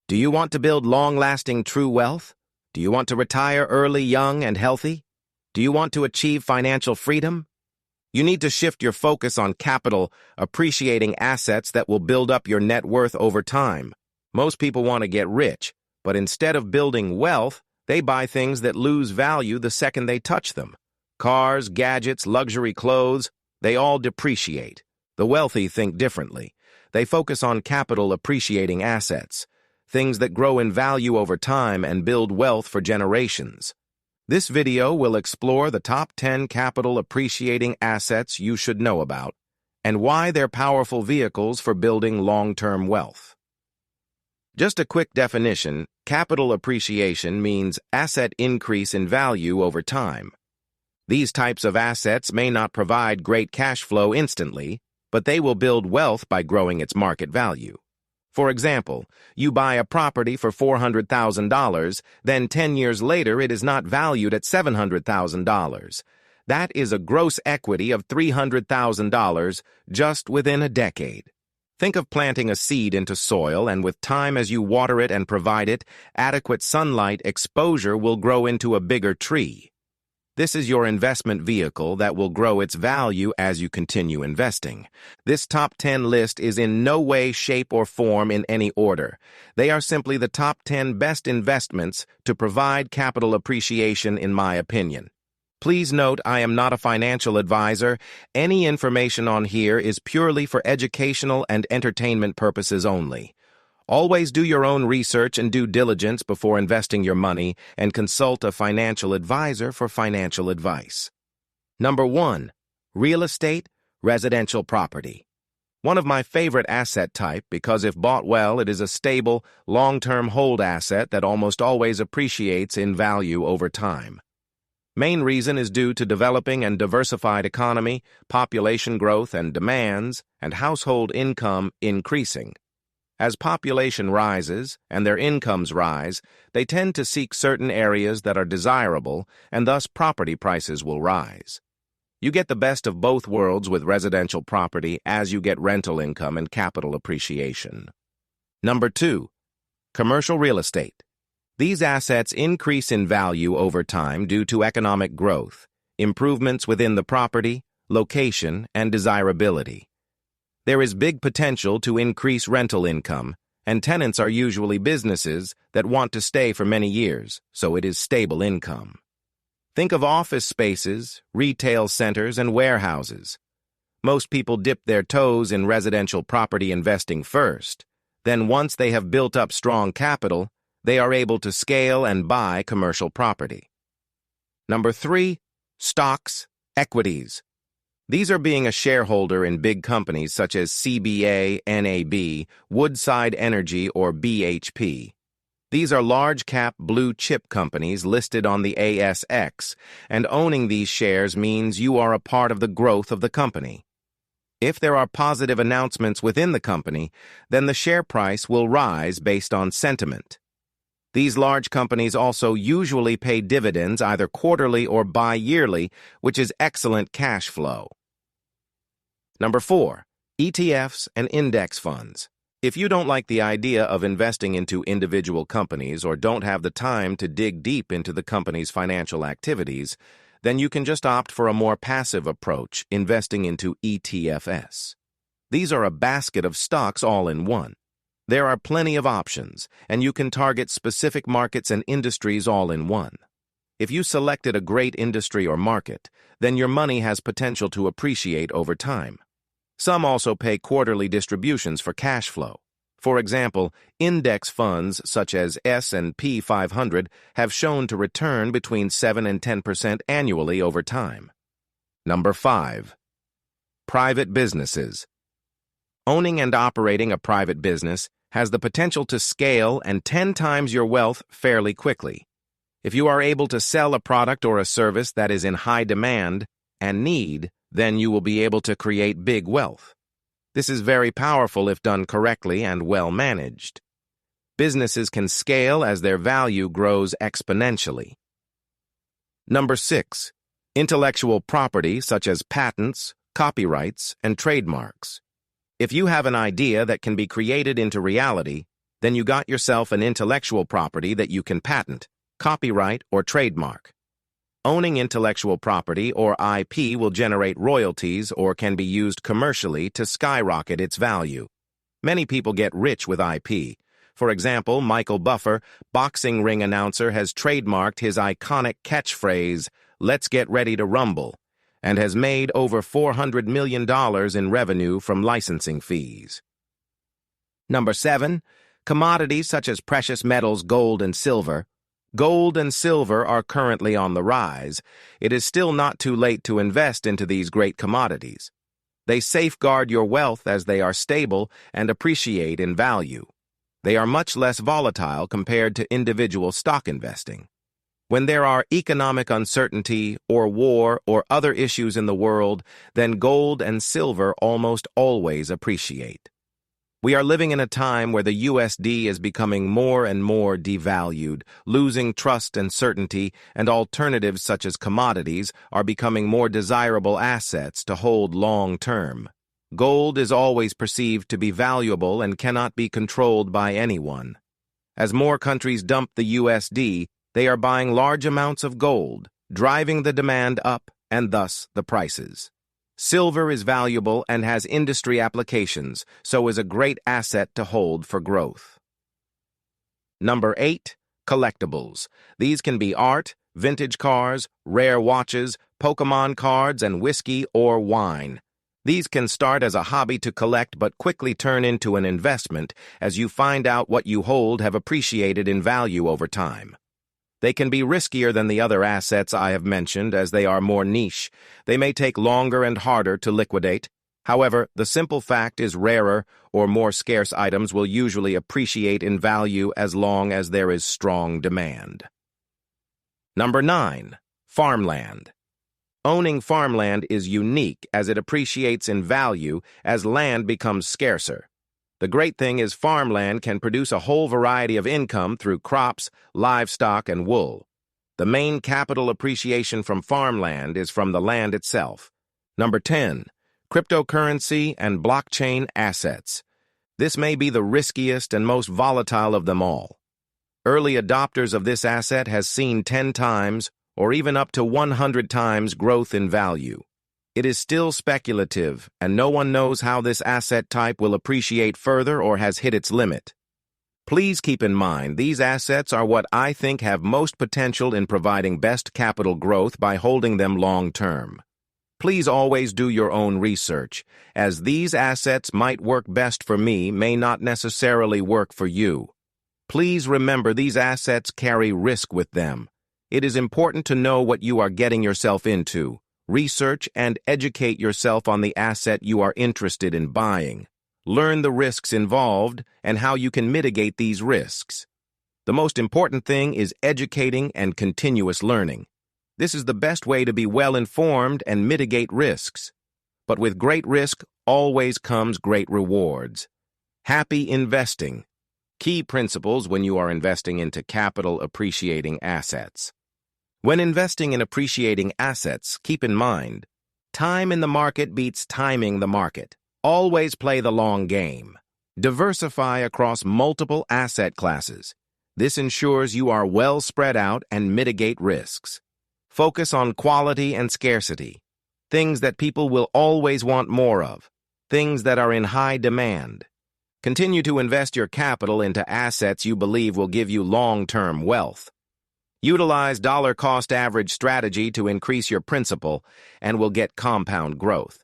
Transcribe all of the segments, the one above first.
Do you want to build long-lasting true wealth? Do you want to retire early, young, and healthy? Do you want to achieve financial freedom? You need to shift your focus on capital, appreciating assets that will build up your net worth over time. Most people want to get rich, but instead of building wealth, they buy things that lose value the second they touch them. Cars, gadgets, luxury clothes, they all depreciate. The wealthy think differently. They focus on capital appreciating assets, things that grow in value over time and build wealth for generations. This video will explore the top 10 capital appreciating assets you should know about and why they're powerful vehicles for building long-term wealth. Just a quick definition, capital appreciation means asset increase in value over time. These types of assets may not provide great cash flow instantly, but they will build wealth by growing its market value. For example, you buy a property for $400,000, then 10 years later it is not valued at $700,000. That is a gross equity of $300,000 just within a decade. Think of planting a seed into soil, and with time as you water it and provide it, adequate sunlight exposure will grow into a bigger tree. This is your investment vehicle that will grow its value as you continue investing. This top 10 list is in no way, shape, or form in any order. They are simply the top 10 best investments to provide capital appreciation in my opinion. Please note I am not a financial advisor. Any information on here is purely for educational and entertainment purposes only. Always do your own research and due diligence before investing your money and consult a financial advisor for financial advice. Number 1. Real estate, residential property. One of my favorite asset type because if bought well, it is a stable, long-term hold asset that almost always appreciates in value over time. Main reason is due to developing and diversified economy, population growth and demands, and household income increasing. As population rises and their incomes rise, they tend to seek certain areas that are desirable, and thus property prices will rise. You get the best of both worlds with residential property as you get rental income and capital appreciation. Number 2. Commercial real estate. These assets increase in value over time due to economic growth, improvements within the property, location, and desirability. There is big potential to increase rental income, and tenants are usually businesses that want to stay for many years, so it is stable income. Think of office spaces, retail centers, and warehouses. Most people dip their toes in residential property investing first. Then once they have built up strong capital, they are able to scale and buy commercial property. Number 3. Stocks, equities. These are being a shareholder in big companies such as CBA, NAB, Woodside Energy, or BHP. These are large-cap blue-chip companies listed on the ASX, and owning these shares means you are a part of the growth of the company. If there are positive announcements within the company, then the share price will rise based on sentiment. These large companies also usually pay dividends either quarterly or bi-yearly, which is excellent cash flow. Number 4. ETFs and index funds. If you don't like the idea of investing into individual companies or don't have the time to dig deep into the company's financial activities, then you can just opt for a more passive approach, investing into ETFs. These are a basket of stocks all in one. There are plenty of options, and you can target specific markets and industries all in one. If you selected a great industry or market, then your money has potential to appreciate over time. Some also pay quarterly distributions for cash flow. For example, index funds such as S&P 500 have shown to return between 7 and 10% annually over time. Number 5. Private businesses. Owning and operating a private business has the potential to scale and 10 times your wealth fairly quickly. If you are able to sell a product or a service that is in high demand and need, then you will be able to create big wealth. This is very powerful if done correctly and well managed. Businesses can scale as their value grows exponentially. Number 6. Intellectual property such as patents, copyrights, and trademarks. If you have an idea that can be created into reality, Then you got yourself an intellectual property that you can patent, copyright, or trademark. Owning intellectual property or IP will generate royalties or can be used commercially to skyrocket its value. Many people get rich with IP. For example, Michael Buffer, boxing ring announcer, has trademarked his iconic catchphrase, "Let's get ready to rumble," and has made over $400 million in revenue from licensing fees. Number 7. Commodities such as precious metals, gold, and silver. Gold and silver are currently on the rise. It is still not too late to invest into these great commodities. They safeguard your wealth as they are stable and appreciate in value. They are much less volatile compared to individual stock investing. When there are economic uncertainty or war or other issues in the world, then gold and silver almost always appreciate. We are living in a time where the USD is becoming more and more devalued, losing trust and certainty, and alternatives such as commodities are becoming more desirable assets to hold long-term. Gold is always perceived to be valuable and cannot be controlled by anyone. As more countries dump the USD, they are buying large amounts of gold, driving the demand up and thus the prices. Silver is valuable and has industry applications, so is a great asset to hold for growth. Number 8. Collectibles. These can be art, vintage cars, rare watches, Pokemon cards, and whiskey or wine. These can start as a hobby to collect but quickly turn into an investment as you find out what you hold have appreciated in value over time. They can be riskier than the other assets I have mentioned as they are more niche. They may take longer and harder to liquidate. However, the simple fact is rarer or more scarce items will usually appreciate in value as long as there is strong demand. Number 9. Farmland. Owning farmland is unique as it appreciates in value as land becomes scarcer. The great thing is farmland can produce a whole variety of income through crops, livestock, and wool. The main capital appreciation from farmland is from the land itself. Number 10. Cryptocurrency and blockchain assets. This may be the riskiest and most volatile of them all. Early adopters of this asset has seen 10 times or even up to 100 times growth in value. It is still speculative, and no one knows how this asset type will appreciate further or has hit its limit. Please keep in mind these assets are what I think have most potential in providing best capital growth by holding them long-term. Please always do your own research, as these assets might work best for me may not necessarily work for you. Please remember these assets carry risk with them. It is important to know what you are getting yourself into. Research and educate yourself on the asset you are interested in buying. Learn the risks involved and how you can mitigate these risks. The most important thing is educating and continuous learning. This is the best way to be well-informed and mitigate risks. But with great risk always comes great rewards. Happy investing. Key principles when you are investing into capital appreciating assets. When investing in appreciating assets, keep in mind, time in the market beats timing the market. Always play the long game. Diversify across multiple asset classes. This ensures you are well spread out and mitigate risks. Focus on quality and scarcity. Things that people will always want more of. Things that are in high demand. Continue to invest your capital into assets you believe will give you long-term wealth. Utilize dollar-cost average strategy to increase your principal and will get compound growth.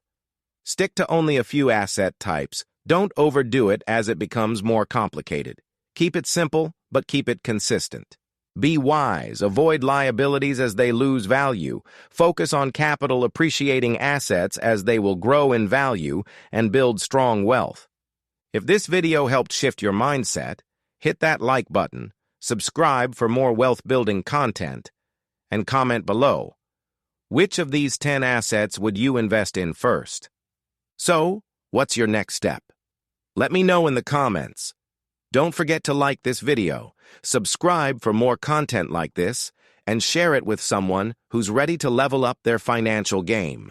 Stick to only a few asset types. Don't overdo it as it becomes more complicated. Keep it simple, but keep it consistent. Be wise. Avoid liabilities as they lose value. Focus on capital appreciating assets as they will grow in value and build strong wealth. If this video helped shift your mindset, hit that like button. Subscribe for more wealth-building content, and comment below. Which of these 10 assets would you invest in first? So, what's your next step? Let me know in the comments. Don't forget to like this video, subscribe for more content like this, and share it with someone who's ready to level up their financial game.